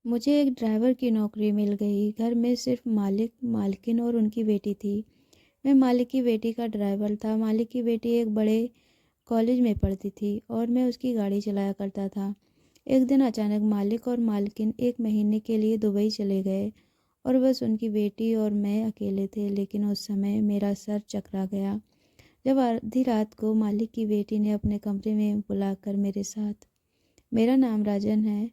मुझे एक ड्राइवर की नौकरी मिल गई। घर में सिर्फ मालिक, मालकिन और उनकी बेटी थी। मैं मालिक की बेटी का ड्राइवर था। मालिक की बेटी एक बड़े कॉलेज में पढ़ती थी और मैं उसकी गाड़ी चलाया करता था। एक दिन अचानक मालिक और मालकिन 1 महीने के लिए दुबई चले गए और बस उनकी बेटी और मैं अकेले थे। लेकिन उस समय मेरा सर चकरा गया जब आधी रात को मालिक की बेटी ने अपने कमरे में बुलाकर मेरे साथ, मेरा नाम राजन है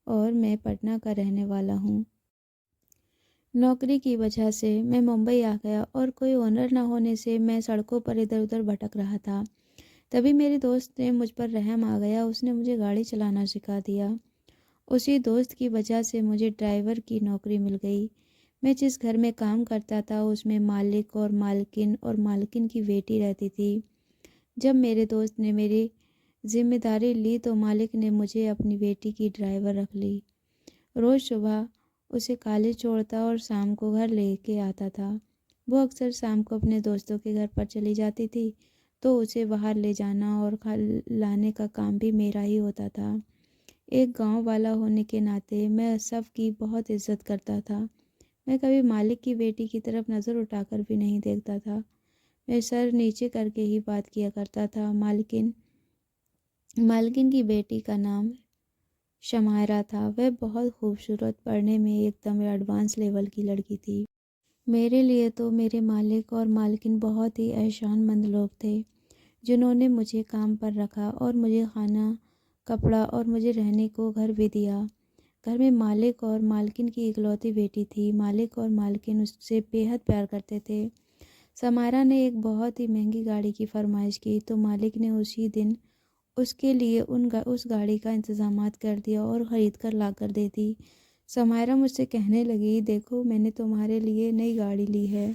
और मैं पटना का रहने वाला हूँ। नौकरी की वजह से मैं मुंबई आ गया और कोई ओनर ना होने से मैं सड़कों पर इधर उधर भटक रहा था। तभी मेरे दोस्त ने मुझ पर रहम आ गया। उसने मुझे गाड़ी चलाना सिखा दिया। उसी दोस्त की वजह से मुझे ड्राइवर की नौकरी मिल गई। मैं जिस घर में काम करता था उसमें मालिक और मालकिन की बेटी रहती थी। जब मेरे दोस्त ने मेरी जिम्मेदारी ली तो मालिक ने मुझे अपनी बेटी की ड्राइवर रख ली। रोज़ सुबह उसे कॉलेज छोड़ता और शाम को घर लेके आता था। वो अक्सर शाम को अपने दोस्तों के घर पर चली जाती थी तो उसे बाहर ले जाना और खा लाने का काम भी मेरा ही होता था। एक गांव वाला होने के नाते मैं सबकी बहुत इज्जत करता था। मैं कभी मालिक की बेटी की तरफ नज़र उठाकर भी नहीं देखता था। मैं सर नीचे करके ही बात किया करता था। मालकिन मालकिन की बेटी का नाम शमायरा था। वह बहुत खूबसूरत, पढ़ने में एकदम एडवांस लेवल की लड़की थी। मेरे लिए तो मेरे मालिक और मालकिन बहुत ही एहसानमंद लोग थे जिन्होंने मुझे काम पर रखा और मुझे खाना, कपड़ा और मुझे रहने को घर भी दिया। घर में मालिक और मालकिन की इकलौती बेटी थी। मालिक और मालकिन उससे बेहद प्यार करते थे। समायरा ने एक बहुत ही महंगी गाड़ी की फरमाइश की तो मालिक ने उसी दिन उसके लिए उस गाड़ी का इंतज़ामात कर दिया और ख़रीद कर ला कर दे दी। समायरा मुझसे कहने लगी, देखो मैंने तुम्हारे लिए नई गाड़ी ली है।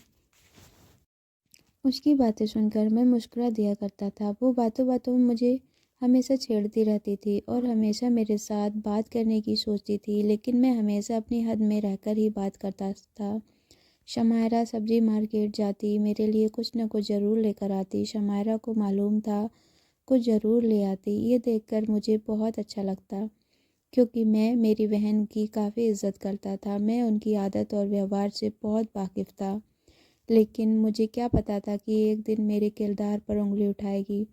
उसकी बातें सुनकर मैं मुस्कुरा दिया करता था। वो बातों बातों में मुझे हमेशा छेड़ती रहती थी और हमेशा मेरे साथ बात करने की सोचती थी, लेकिन मैं हमेशा अपनी हद में रहकर ही बात करता था। शमायरा सब्जी मार्केट जाती, मेरे लिए कुछ न कुछ ज़रूर लेकर आती। शमायरा को मालूम था कुछ ज़रूर ले आती। ये देखकर मुझे बहुत अच्छा लगता क्योंकि मैं मेरी बहन की काफ़ी इज्जत करता था। मैं उनकी आदत और व्यवहार से बहुत वाकिफ़ था। लेकिन मुझे क्या पता था कि एक दिन मेरे किरदार पर उंगली उठाएगी।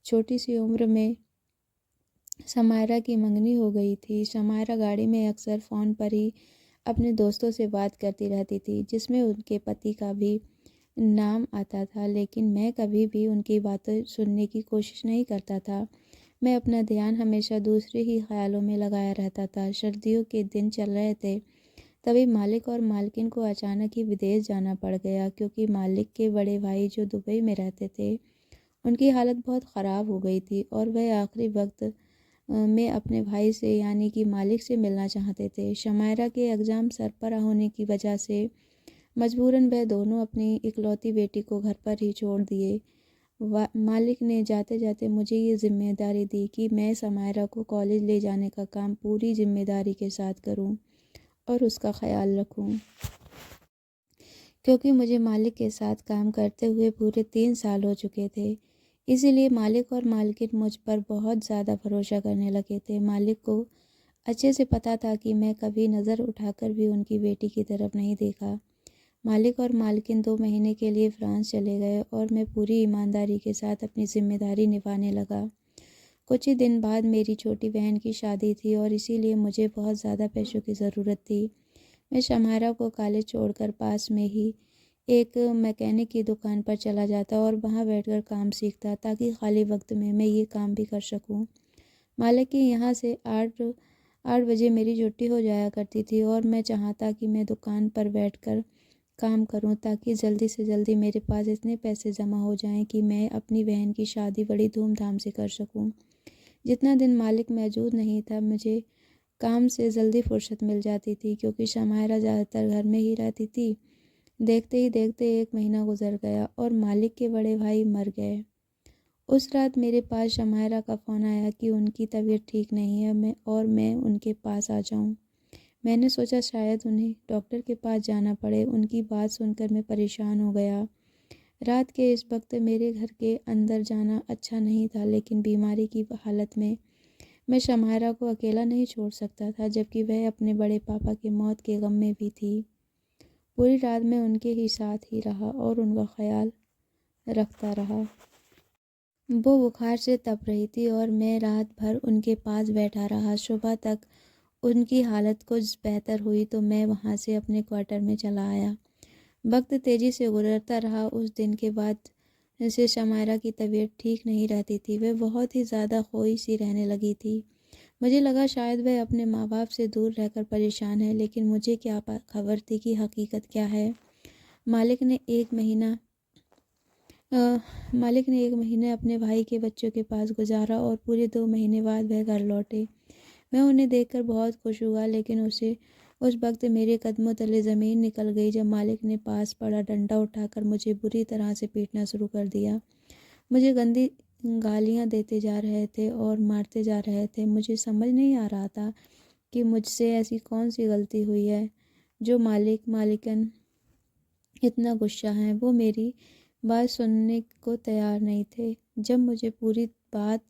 छोटी सी उम्र में समायरा की मंगनी हो गई थी। समायरा गाड़ी में अक्सर फ़ोन पर ही अपने दोस्तों से बात करती रहती थी जिसमें उनके पति का भी नाम आता था, लेकिन मैं कभी भी उनकी बातें सुनने की कोशिश नहीं करता था। मैं अपना ध्यान हमेशा दूसरे ही ख्यालों में लगाया रहता था। सर्दियों के दिन चल रहे थे, तभी मालिक और मालकिन को अचानक ही विदेश जाना पड़ गया क्योंकि मालिक के बड़े भाई जो दुबई में रहते थे उनकी हालत बहुत ख़राब हो गई थी और वह आखिरी वक्त में अपने भाई से यानी कि मालिक से मिलना चाहते थे। शमायरा के एग्ज़ाम सरपरा होने की वजह से मजबूरन वह दोनों अपनी इकलौती बेटी को घर पर ही छोड़ दिए। मालिक ने जाते जाते मुझे ये जिम्मेदारी दी कि मैं समायरा को कॉलेज ले जाने का काम पूरी जिम्मेदारी के साथ करूं और उसका ख्याल रखूं। क्योंकि मुझे मालिक के साथ काम करते हुए पूरे 3 साल हो चुके थे, इसीलिए मालिक और मालकिन मुझ पर बहुत ज़्यादा भरोसा करने लगे थे। मालिक को अच्छे से पता था कि मैं कभी नज़र उठाकर भी उनकी बेटी की तरफ नहीं देखा। मालिक और मालकिन 2 महीने के लिए फ्रांस चले गए और मैं पूरी ईमानदारी के साथ अपनी जिम्मेदारी निभाने लगा। कुछ ही दिन बाद मेरी छोटी बहन की शादी थी और इसीलिए मुझे बहुत ज़्यादा पैसों की ज़रूरत थी। मैं शमायरा को कॉलेज छोड़कर पास में ही एक मैकेनिक की दुकान पर चला जाता और वहां बैठकर काम सीखता ताकि खाली वक्त में मैं ये काम भी कर सकूं। मालिक की यहाँ से 8 बजे मेरी छुट्टी हो जाया करती थी और मैं चाहता कि मैं दुकान पर बैठकर काम करूं ताकि जल्दी से जल्दी मेरे पास इतने पैसे जमा हो जाएं कि मैं अपनी बहन की शादी बड़ी धूमधाम से कर सकूं। जितना दिन मालिक मौजूद नहीं था मुझे काम से जल्दी फुर्सत मिल जाती थी क्योंकि शमायरा ज़्यादातर घर में ही रहती थी। देखते ही देखते 1 महीना गुजर गया और मालिक के बड़े भाई मर गए। उस रात मेरे पास शमायरा का फ़ोन आया कि उनकी तबीयत ठीक नहीं है मैं उनके पास आ जाऊं। मैंने सोचा शायद उन्हें डॉक्टर के पास जाना पड़े। उनकी बात सुनकर मैं परेशान हो गया। रात के इस वक्त मेरे घर के अंदर जाना अच्छा नहीं था, लेकिन बीमारी की हालत में मैं शमायरा को अकेला नहीं छोड़ सकता था, जबकि वह अपने बड़े पापा की मौत के गम में भी थी। पूरी रात मैं उनके ही साथ ही रहा और उनका ख्याल रखता रहा। वो बुखार से तप रही थी और मैं रात भर उनके पास बैठा रहा। सुबह तक उनकी हालत कुछ बेहतर हुई तो मैं वहाँ से अपने क्वार्टर में चला आया। वक्त तेज़ी से गुजरता रहा। उस दिन के बाद से शमायरा की तबीयत ठीक नहीं रहती थी। वह बहुत ही ज़्यादा खोई सी रहने लगी थी। मुझे लगा शायद वह अपने माँ बाप से दूर रहकर परेशान है, लेकिन मुझे क्या खबर थी कि हकीकत क्या है। मालिक ने एक महीना मालिक ने 1 महीने अपने भाई के बच्चों के पास गुजारा और पूरे 2 महीने बाद वह घर लौटे। मैं उन्हें देखकर बहुत खुश हुआ, लेकिन उस वक्त मेरे कदमों तले ज़मीन निकल गई जब मालिक ने पास पड़ा डंडा उठाकर मुझे बुरी तरह से पीटना शुरू कर दिया। मुझे गंदी गालियाँ देते जा रहे थे और मारते जा रहे थे। मुझे समझ नहीं आ रहा था कि मुझसे ऐसी कौन सी गलती हुई है जो मालिकन इतना गुस्सा हैं। वो मेरी बात सुनने को तैयार नहीं थे। जब मुझे पूरी बात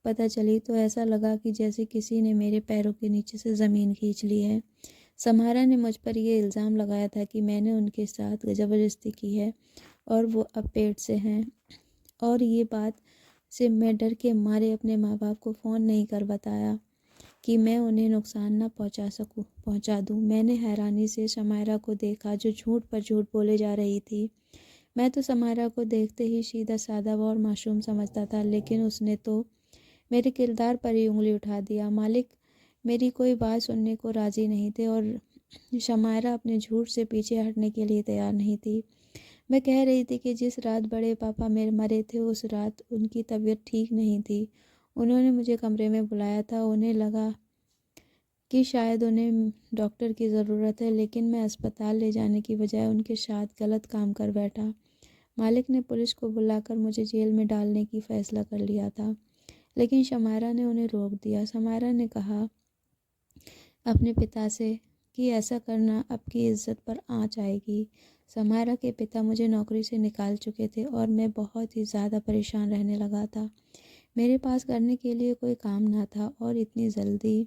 पता चली तो ऐसा लगा कि जैसे किसी ने मेरे पैरों के नीचे से ज़मीन खींच ली है। समारा ने मुझ पर यह इल्ज़ाम लगाया था कि मैंने उनके साथ ज़बरदस्ती की है और वो अब पेट से हैं, और ये बात से मैं डर के मारे अपने माँ बाप को फ़ोन नहीं कर बताया कि मैं उन्हें नुकसान न पहुँचा दूँ। मैंने हैरानी से शमायरा को देखा जो झूठ पर झूठ बोले जा रही थी। मैं तो शमायरा को देखते ही सीधा सादा और मासूम समझता था, लेकिन उसने तो मेरे किरदार पर ही उंगली उठा दिया। मालिक मेरी कोई बात सुनने को राज़ी नहीं थे और शमायरा अपने झूठ से पीछे हटने के लिए तैयार नहीं थी। मैं कह रही थी कि जिस रात बड़े पापा मेरे मरे थे उस रात उनकी तबीयत ठीक नहीं थी। उन्होंने मुझे कमरे में बुलाया था। उन्हें लगा कि शायद उन्हें डॉक्टर की ज़रूरत है, लेकिन मैं अस्पताल ले जाने की बजाय उनके साथ गलत काम कर बैठा। मालिक ने पुलिस को बुलाकर मुझे जेल में डालने की फ़ैसला कर लिया था, लेकिन शमायरा ने उन्हें रोक दिया। शमायरा ने कहा अपने पिता से कि ऐसा करना आपकी इज्जत पर आँच आएगी। शमायरा के पिता मुझे नौकरी से निकाल चुके थे और मैं बहुत ही ज़्यादा परेशान रहने लगा था। मेरे पास करने के लिए कोई काम ना था और इतनी जल्दी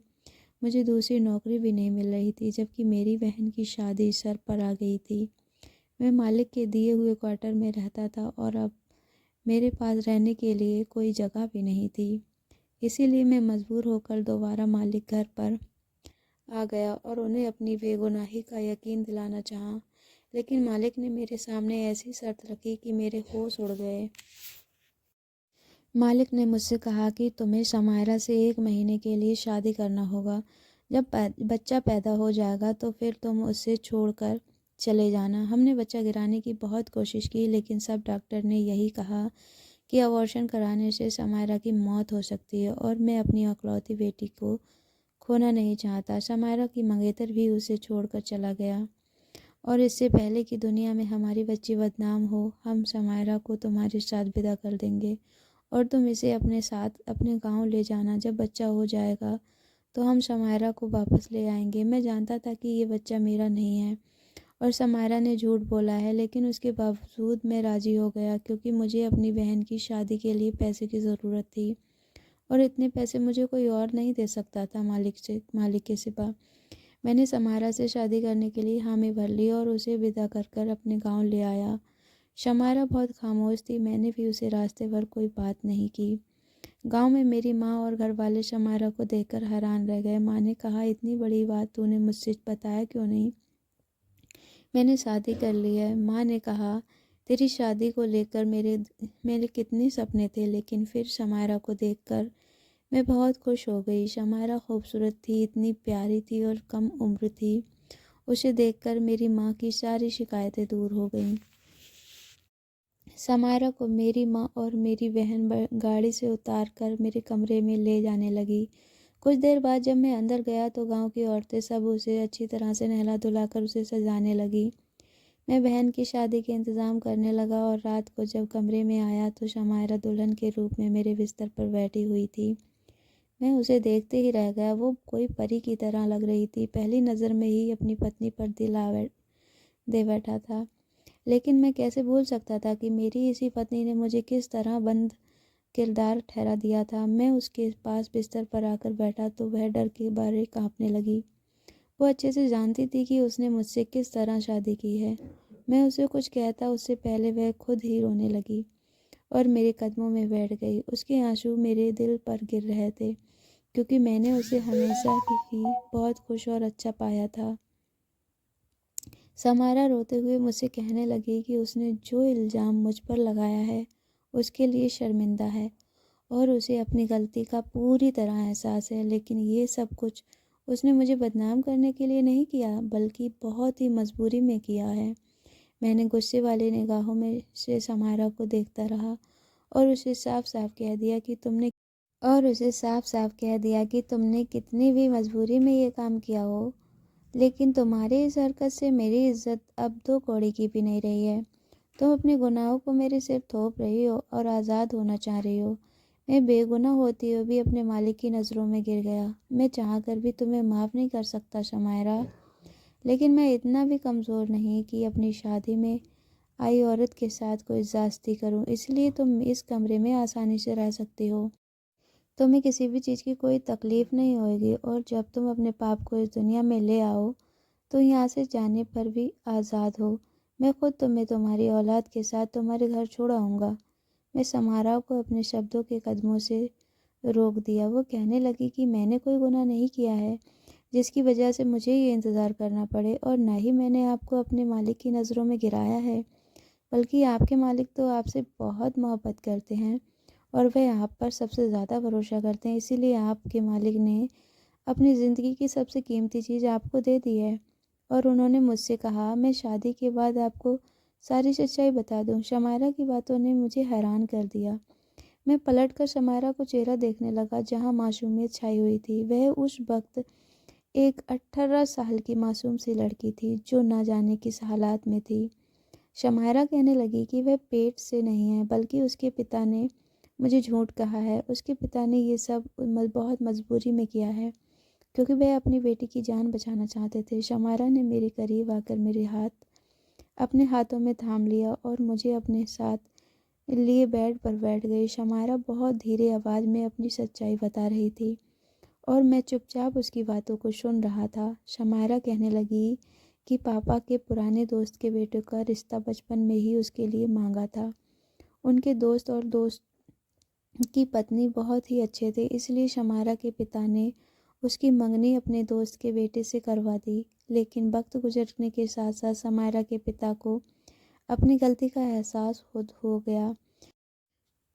मुझे दूसरी नौकरी भी नहीं मिल रही थी, जबकि मेरी बहन की शादी सर पर आ गई थी। मैं मालिक के दिए हुए क्वार्टर में रहता था और अब मेरे पास रहने के लिए कोई जगह भी नहीं थी। इसीलिए मैं मजबूर होकर दोबारा मालिक घर पर आ गया और उन्हें अपनी बेगुनाही का यकीन दिलाना चाहा, लेकिन मालिक ने मेरे सामने ऐसी शर्त रखी कि मेरे होश उड़ गए। मालिक ने मुझसे कहा कि तुम्हें शमायरा से 1 महीने के लिए शादी करना होगा। जब बच्चा पैदा हो जाएगा तो फिर तुम उसे छोड़कर चले जाना। हमने बच्चा गिराने की बहुत कोशिश की, लेकिन सब डॉक्टर ने यही कहा कि अबॉर्शन कराने से शमायरा की मौत हो सकती है और मैं अपनी इकलौती बेटी को खोना नहीं चाहता। शमायरा की मंगेतर भी उसे छोड़कर चला गया और इससे पहले कि दुनिया में हमारी बच्ची बदनाम हो, हम शमायरा को तुम्हारे साथ विदा कर देंगे और तुम इसे अपने साथ अपने गांव ले जाना। जब बच्चा हो जाएगा तो हम शमायरा को वापस ले आएंगे। मैं जानता था कि ये बच्चा मेरा नहीं है और शमायरा ने झूठ बोला है, लेकिन उसके बावजूद मैं राज़ी हो गया क्योंकि मुझे अपनी बहन की शादी के लिए पैसे की ज़रूरत थी और इतने पैसे मुझे कोई और नहीं दे सकता था मालिक के सिवा। मैंने शमायरा से शादी करने के लिए हामी भर ली और उसे विदा कर कर अपने गाँव ले आया। शमायरा बहुत खामोश थी। मैंने भी उसे रास्ते भर कोई बात नहीं की। गांव में मेरी माँ और घर वाले शमायरा को देखकर हैरान रह गए। माँ ने कहा, इतनी बड़ी बात तूने मुझसे बताया क्यों नहीं? मैंने शादी कर ली है। माँ ने कहा, तेरी शादी को लेकर मेरे कितने सपने थे, लेकिन फिर शमायरा को देखकर मैं बहुत खुश हो गई। शमायरा खूबसूरत थी, इतनी प्यारी थी और कम उम्र थी। उसे देखकर मेरी माँ की सारी शिकायतें दूर हो गईं। शमायरा को मेरी माँ और मेरी बहन गाड़ी से उतारकर मेरे कमरे में ले जाने लगी। कुछ देर बाद जब मैं अंदर गया तो गांव की औरतें सब उसे अच्छी तरह से नहला धुलाकर उसे सजाने लगी। मैं बहन की शादी के इंतज़ाम करने लगा और रात को जब कमरे में आया तो शमायरा दुल्हन के रूप में मेरे बिस्तर पर बैठी हुई थी। मैं उसे देखते ही रह गया। वो कोई परी की तरह लग रही थी। पहली नज़र में ही अपनी पत्नी पर दिल दे बैठा था। लेकिन मैं कैसे भूल सकता था कि मेरी इसी पत्नी ने मुझे किस तरह किरदार ठहरा दिया था। मैं उसके पास बिस्तर पर आकर बैठा तो वह डर के मारे काँपने लगी। वो अच्छे से जानती थी कि उसने मुझसे किस तरह शादी की है। मैं उसे कुछ कहता उससे पहले वह खुद ही रोने लगी और मेरे कदमों में बैठ गई। उसके आंसू मेरे दिल पर गिर रहे थे क्योंकि मैंने उसे हमेशा ही बहुत खुश और अच्छा पाया था। समारा रोते हुए मुझसे कहने लगी कि उसने जो इल्ज़ाम मुझ पर लगाया है उसके लिए शर्मिंदा है और उसे अपनी गलती का पूरी तरह एहसास है, लेकिन ये सब कुछ उसने मुझे बदनाम करने के लिए नहीं किया बल्कि बहुत ही मजबूरी में किया है। मैंने गुस्से वाली निगाहों में से समारा को देखता रहा और उसे साफ साफ कह दिया कि तुमने कितनी भी मजबूरी में ये काम किया हो, लेकिन तुम्हारी इस हरकत से मेरी इज्जत अब 2 कौड़ी की भी नहीं रही है। तुम अपने गुनाहों को मेरे सिर थोप रही हो और आज़ाद होना चाह रही हो। मैं बेगुनाह होती हुए भी अपने मालिक की नज़रों में गिर गया। मैं चाहकर भी तुम्हें माफ़ नहीं कर सकता शमायरा, लेकिन मैं इतना भी कमज़ोर नहीं कि अपनी शादी में आई औरत के साथ कोई ज़्यादती करूं। इसलिए तुम इस कमरे में आसानी से रह सकती हो। तुम्हें किसी भी चीज़ की कोई तकलीफ़ नहीं होगी और जब तुम अपने पाप को इस दुनिया में ले आओ तो यहाँ से जाने पर भी आज़ाद हो। मैं खुद तुम्हें तुम्हारी औलाद के साथ तुम्हारे घर छोड़ आऊँगा। मैं समारा को अपने शब्दों के कदमों से रोक दिया। वो कहने लगी कि मैंने कोई गुनाह नहीं किया है जिसकी वजह से मुझे ये इंतज़ार करना पड़े, और न ही मैंने आपको अपने मालिक की नज़रों में गिराया है, बल्कि आपके मालिक तो आपसे बहुत मोहब्बत करते हैं और वह आप पर सबसे ज़्यादा भरोसा करते हैं। इसीलिए आपके मालिक ने अपनी ज़िंदगी की सबसे कीमती चीज़ आपको दे दी है और उन्होंने मुझसे कहा मैं शादी के बाद आपको सारी सच्चाई बता दूं। शमायरा की बातों ने मुझे हैरान कर दिया। मैं पलटकर शमायरा को चेहरा देखने लगा जहां मासूमियत छाई हुई थी। वह उस वक्त एक 18 साल की मासूम सी लड़की थी जो ना जाने किस हालात में थी। शमायरा कहने लगी कि वह पेट से नहीं है, बल्कि उसके पिता ने मुझे झूठ कहा है। उसके पिता ने ये सब बहुत मजबूरी में किया है क्योंकि वह अपनी बेटी की जान बचाना चाहते थे। शमायरा ने मेरे करीब आकर मेरे हाथ अपने हाथों में थाम लिया और मुझे अपने साथ लिए बेड पर बैठ गई। शमायरा बहुत धीरे आवाज़ में अपनी सच्चाई बता रही थी और मैं चुपचाप उसकी बातों को सुन रहा था। शमायरा कहने लगी कि पापा के पुराने दोस्त के बेटे का रिश्ता बचपन में ही उसके लिए मांगा था। उनके दोस्त और दोस्त की पत्नी बहुत ही अच्छे थे, इसलिए शमायरा के पिता ने उसकी मंगनी अपने दोस्त के बेटे से करवा दी। लेकिन वक्त गुजरने के साथ साथ शमायरा के पिता को अपनी गलती का एहसास खुद हो गया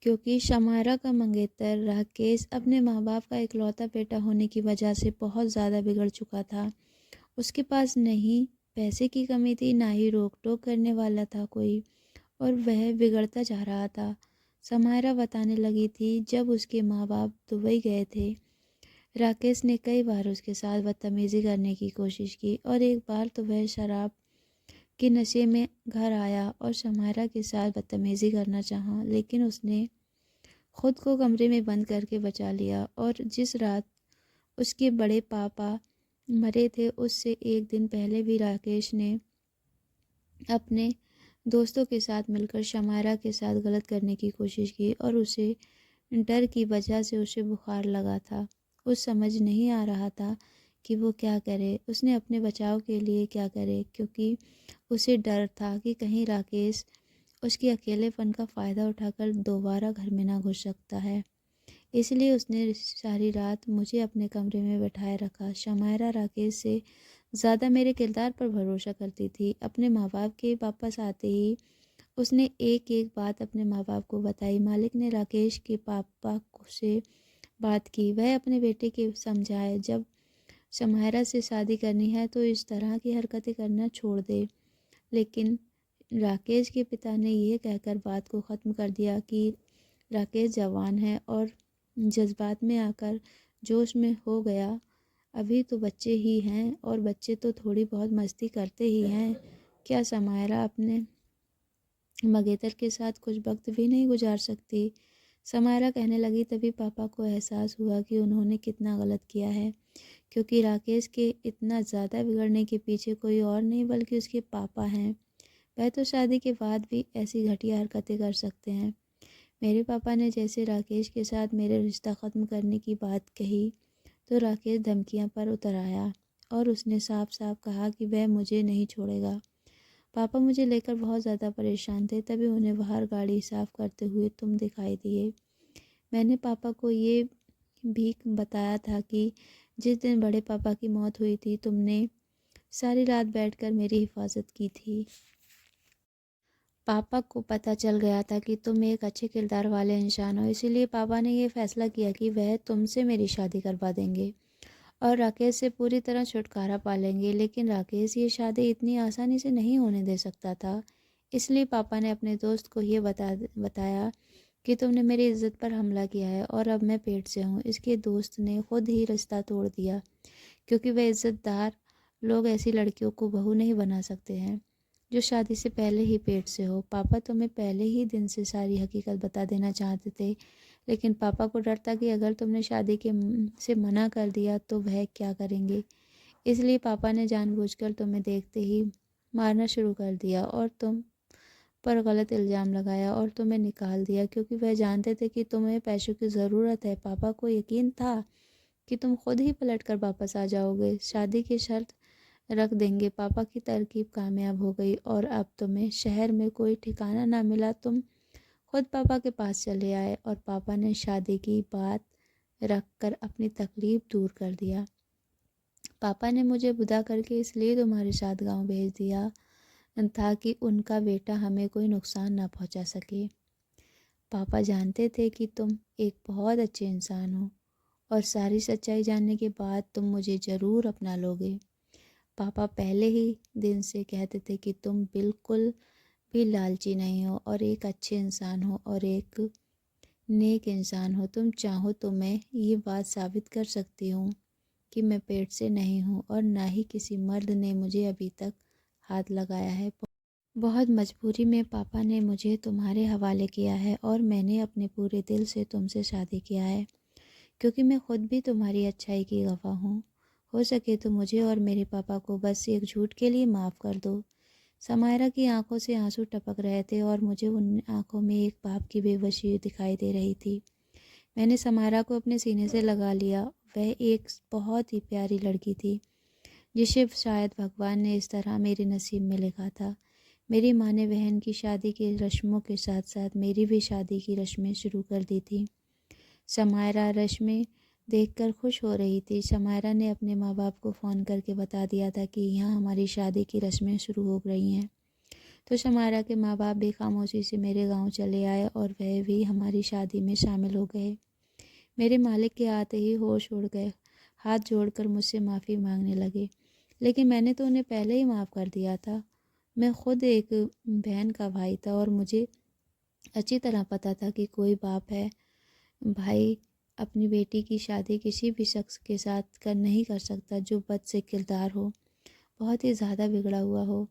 क्योंकि शमायरा का मंगेतर राकेश अपने माँ बाप का इकलौता बेटा होने की वजह से बहुत ज़्यादा बिगड़ चुका था। उसके पास नहीं पैसे की कमी थी, ना ही रोक टोक करने वाला था कोई, और वह बिगड़ता जा रहा था। शमायरा बताने लगी थी जब उसके माँ बाप दुबई गए थे, राकेश ने कई बार उसके साथ बदतमीज़ी करने की कोशिश की और एक बार तो वह शराब के नशे में घर आया और शमायरा के साथ बदतमीज़ी करना चाहा, लेकिन उसने खुद को कमरे में बंद करके बचा लिया। और जिस रात उसके बड़े पापा मरे थे उससे एक दिन पहले भी राकेश ने अपने दोस्तों के साथ मिलकर शमायरा के साथ गलत करने की कोशिश की और उसे डर की वजह से उसे बुखार लगा था। उस समझ नहीं आ रहा था कि वो क्या करे, उसने अपने बचाव के लिए क्या करे, क्योंकि उसे डर था कि कहीं राकेश उसके अकेलेपन का फ़ायदा उठाकर दोबारा घर में ना घुस सकता है। इसलिए उसने सारी रात मुझे अपने कमरे में बैठाए रखा। शमायरा राकेश से ज़्यादा मेरे किरदार पर भरोसा करती थी। अपने माँ बाप के वापस आते ही उसने एक एक बात अपने माँ बाप को बताई। मालिक ने राकेश के पापा से बात की। वह अपने बेटे के समझाए जब शमायरा से शादी करनी है तो इस तरह की हरकतें करना छोड़ दे, लेकिन राकेश के पिता ने यह कहकर बात को ख़त्म कर दिया कि राकेश जवान है और जज्बात में आकर जोश में हो गया। अभी तो बच्चे ही हैं और बच्चे तो थोड़ी बहुत मस्ती करते ही हैं। क्या शमायरा अपने मंगेतर के साथ कुछ वक्त भी नहीं गुजार सकती? शमायरा कहने लगी। तभी पापा को एहसास हुआ कि उन्होंने कितना गलत किया है, क्योंकि राकेश के इतना ज़्यादा बिगड़ने के पीछे कोई और नहीं बल्कि उसके पापा हैं। वह तो शादी के बाद भी ऐसी घटिया हरकतें कर सकते हैं। मेरे पापा ने जैसे राकेश के साथ मेरे रिश्ता ख़त्म करने की बात कही तो राकेश धमकियां पर उतर आया और उसने साफ साफ कहा कि वह मुझे नहीं छोड़ेगा। पापा मुझे लेकर बहुत ज़्यादा परेशान थे, तभी उन्हें बाहर गाड़ी साफ़ करते हुए तुम दिखाई दिए। मैंने पापा को ये भी बताया था कि जिस दिन बड़े पापा की मौत हुई थी तुमने सारी रात बैठकर मेरी हिफाजत की थी। पापा को पता चल गया था कि तुम एक अच्छे किरदार वाले इंसान हो, इसीलिए पापा ने ये फैसला किया कि वह तुमसे मेरी शादी करवा देंगे और राकेश से पूरी तरह छुटकारा पा लेंगे। लेकिन राकेश ये शादी इतनी आसानी से नहीं होने दे सकता था, इसलिए पापा ने अपने दोस्त को ये बताया कि तुमने मेरी इज्जत पर हमला किया है और अब मैं पेट से हूँ। इसके दोस्त ने खुद ही रिश्ता तोड़ दिया क्योंकि वह इज्जतदार लोग ऐसी लड़कियों को बहू नहीं बना सकते हैं जो शादी से पहले ही पेट से हो। पापा तुम्हें पहले ही दिन से सारी हकीकत बता देना चाहते थे, लेकिन पापा को डर था कि अगर तुमने शादी के से मना कर दिया तो वह क्या करेंगे। इसलिए पापा ने जानबूझकर तुम्हें देखते ही मारना शुरू कर दिया और तुम पर गलत इल्ज़ाम लगाया और तुम्हें निकाल दिया क्योंकि वह जानते थे कि तुम्हें पैसों की ज़रूरत है। पापा को यकीन था कि तुम खुद ही पलट कर वापस आ जाओगे, शादी की शर्त रख देंगे। पापा की तरकीब कामयाब हो गई और अब तुम्हें शहर में कोई ठिकाना ना मिला। तुम खुद पापा के पास चले आए और पापा ने शादी की बात रख कर अपनी तकलीफ दूर कर दिया। पापा ने मुझे विदा करके इसलिए तुम्हारे साथ गांव भेज दिया था कि उनका बेटा हमें कोई नुकसान ना पहुंचा सके। पापा जानते थे कि तुम एक बहुत अच्छे इंसान हो और सारी सच्चाई जानने के बाद तुम मुझे ज़रूर अपना लोगे। पापा पहले ही दिन से कहते थे कि तुम बिल्कुल भी लालची नहीं हो और एक अच्छे इंसान हो और एक नेक इंसान हो। तुम चाहो तो मैं ये बात साबित कर सकती हूँ कि मैं पेट से नहीं हूँ और ना ही किसी मर्द ने मुझे अभी तक हाथ लगाया है। बहुत मजबूरी में पापा ने मुझे तुम्हारे हवाले किया है और मैंने अपने पूरे दिल से तुमसे शादी किया है क्योंकि मैं खुद भी तुम्हारी अच्छाई की गवाह हूँ। हो सके तो मुझे और मेरे पापा को बस एक झूठ के लिए माफ़ कर दो। समायरा की आंखों से आंसू टपक रहे थे और मुझे उन आंखों में एक बाप की बेबसी दिखाई दे रही थी। मैंने समायरा को अपने सीने से लगा लिया। वह एक बहुत ही प्यारी लड़की थी जिसे शायद भगवान ने इस तरह मेरे नसीब में लिखा था। मेरी माँ ने बहन की शादी की रस्मों के साथ साथ मेरी भी शादी की रस्में शुरू कर दी थी। समायरा रस्में देखकर खुश हो रही थी। समायरा ने अपने माँ बाप को फ़ोन करके बता दिया था कि यहाँ हमारी शादी की रस्में शुरू हो रही हैं। तो समायरा के माँ बाप भी खामोशी से मेरे गांव चले आए और वह भी हमारी शादी में शामिल हो गए। मेरे मालिक के आते ही होश उड़ गए, हाथ जोड़कर मुझसे माफ़ी मांगने लगे, लेकिन मैंने तो उन्हें पहले ही माफ़ कर दिया था। मैं खुद एक बहन का भाई था और मुझे अच्छी तरह पता था कि कोई बाप है भाई अपनी बेटी की शादी किसी भी शख्स के साथ नहीं कर सकता जो बद से किरदार हो, बहुत ही ज़्यादा बिगड़ा हुआ हो।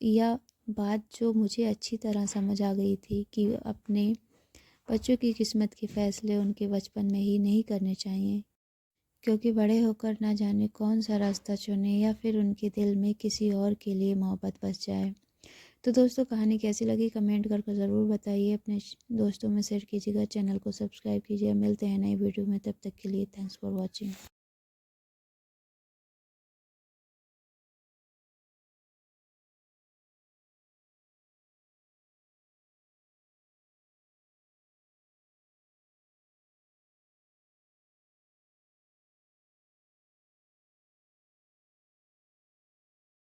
यह बात जो मुझे अच्छी तरह समझ आ गई थी कि अपने बच्चों की किस्मत के फैसले उनके बचपन में ही नहीं करने चाहिए, क्योंकि बड़े होकर ना जाने कौन सा रास्ता चुने या फिर उनके दिल में किसी और के लिए मोहब्बत बस जाए। तो दोस्तों, कहानी कैसी लगी कमेंट करके ज़रूर बताइए। अपने दोस्तों में शेयर कीजिएगा, चैनल को सब्सक्राइब कीजिए। मिलते हैं नई वीडियो में, तब तक के लिए थैंक्स फॉर वॉचिंग।